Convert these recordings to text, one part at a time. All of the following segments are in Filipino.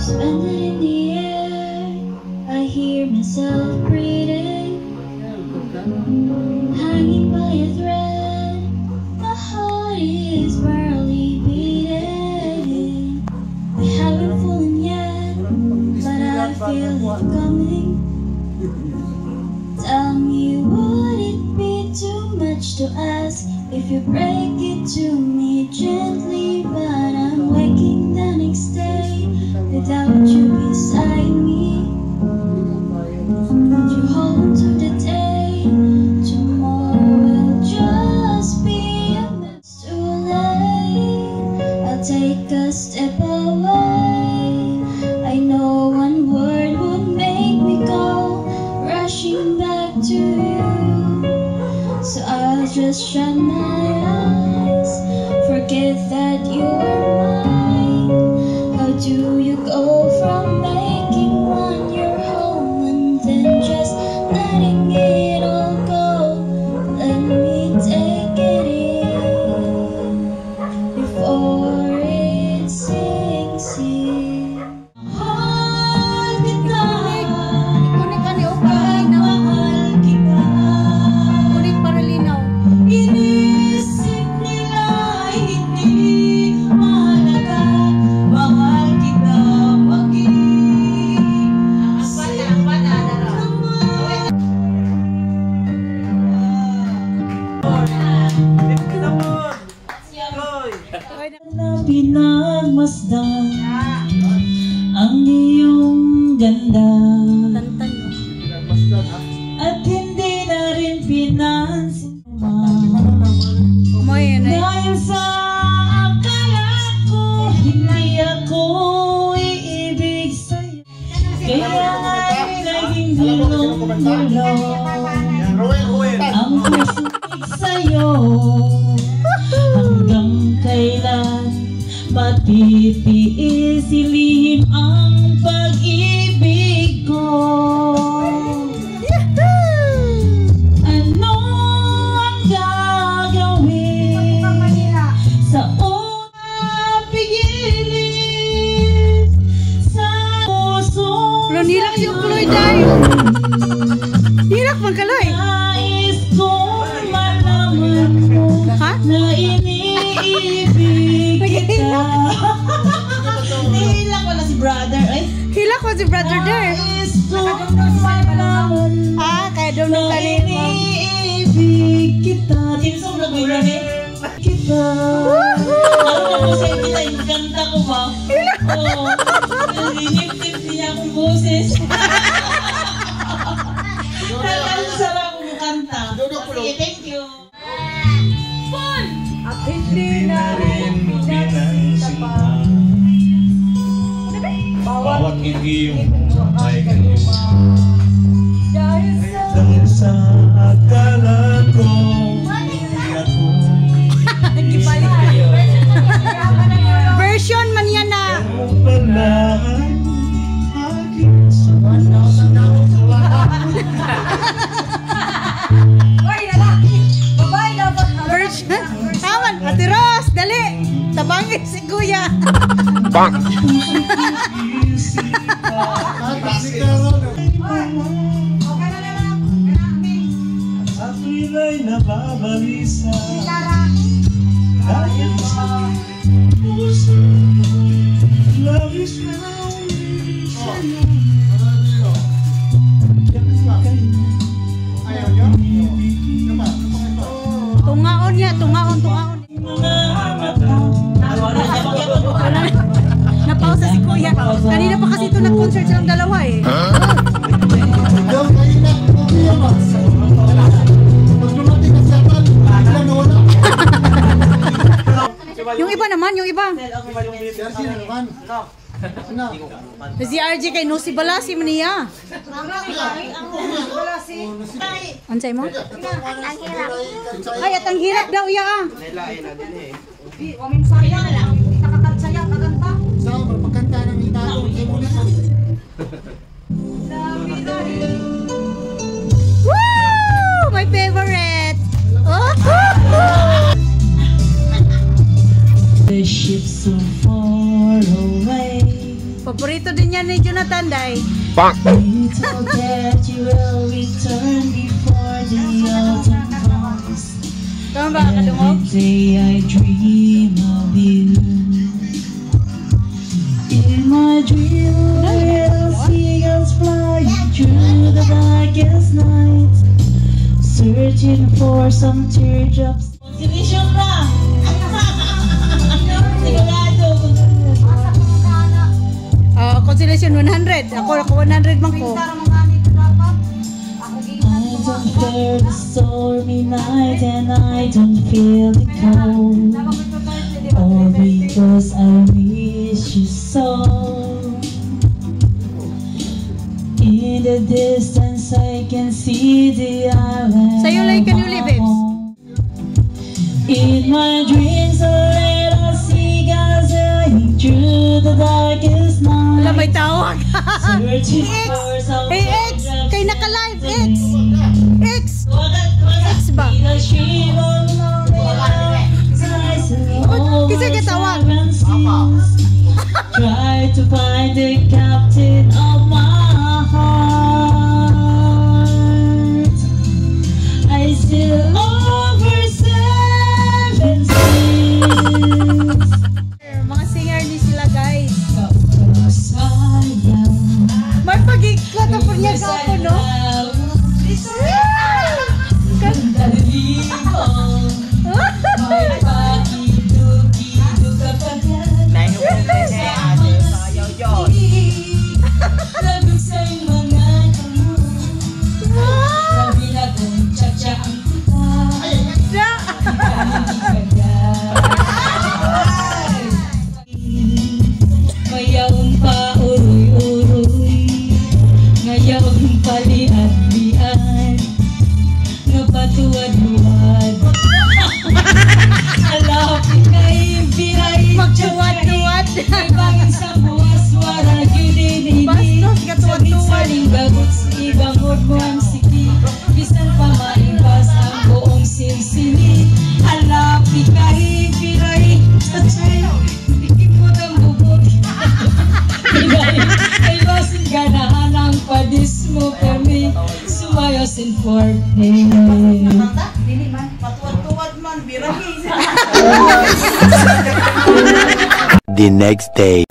Suspended in the air, I hear myself breathing, hanging by a thread. My heart is barely beating. I haven't fallen yet, but I feel it coming. Tell me, would it be too much to ask if you break it to me gently? But I'm waking the next day without you beside me. Would you hold on to the day? Tomorrow will just be a mess. Too late, I'll take a step away. I know one word would make me go rushing back to you. So I'll just shut my eyes, forget that you're mine. How do you go from making one your home and then just letting it all go? Let me take it in before it sinks in. Mahal kita, mahal kita. Inisip nila hindi mahalaga. Mahal kita na pinagmasdan ang iyong ganda at hindi na rin pinansin dahil sa akala ko hindi ako iibig sa'yo, kaya nga'y naging gulong-gulo ang puso'y sa'yo. Hanggang kailan matitiis ilihim ang pag-ibig ko? Ano ang gagawin sa una pigilin sa puso Nilak yung kuloy tayo. Nilak magkaloy. Nais kong malaman mo na iniibig kita. Nihilak wala si brother. Hilak ko si brother there. Nais kong malaman Kaya daw nung na talima. iniibig kita. Tinsong na gula ni kita. Ano po sa kita, yung kanta ko ba? Oo. Nilip-tip niya akong boses. Ang sarap kong kanta. Sige, thank you. At hindi na rin pinagsisapan bawat iyong ay kanyang dahil sa akala ko hindi ako version man yan na. pala aking Version. Taman, Ate Ros, dali. Tabangin si Kuya. Ako'y nababalisa dahil sa puso love is found sa'yo. Tungaon niya, tungaon. Napausa si Kuya. Kanina pa kasi ito nag-concert silang dalawa eh. Yung iba naman, yung iba. Si RJ kay no si Balasi man niya. Ansay mo? Ay, at ang hirap daw iya ah. Woo! My favorite! The ship so far away. Paborito din yan ni Jonathan, day. Little that you will return before the autumn comes. Tama ba, kadungog? Every day I dream of you. In my dream, little seagulls flying through the darkest night, searching for some teardrops. Motivation lang! Sigurado! Consolation 100. Ako 100 man ko. I don't fear the stormy night and I don't feel the cold. All because I miss you so. In the distance I can see the island. Sa'yo lang can you live it? In my dreams a little seagulls flying through the darkest night. Wala, may tawag. Searching for some Hey, X! Kay naka-live, X! X! X ba? Kasi katawag. Try to find the captain of my heart. I still over 7 seas. Mga singer ni sila, guys. Sayang. May pag-iklat na po niya ako, no? Mayawang pa uroy-uroy, ngayawang paliad-liad, napatuwad-luwad. Alapit kay biray, Magtuwad-tuwad. ibangin sa buwas, warag yun Bastos, katuwad-tuwad. saling bagot sa ibang huwag mo ang siki, bisan pa maibas ang buong silsili. Alapit kay biray, sa chayo, ikipot ang bubot. Ay basin ganahan ang padis mo kami, sumayosin forte. Dili man, patuwad-tuwad man, birahi. The next day.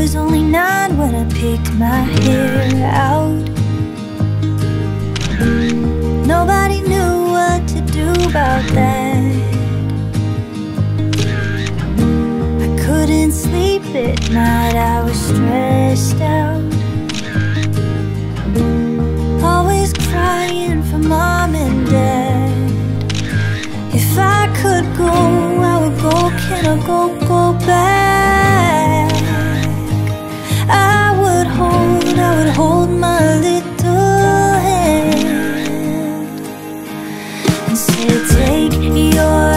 was only 9 when I picked my hair out. Nobody knew what to do about that. I couldn't sleep at night, I was stressed out. Always crying for mom and dad. If I could go, I would go. Can I go back? I would hold my little hand and say, take your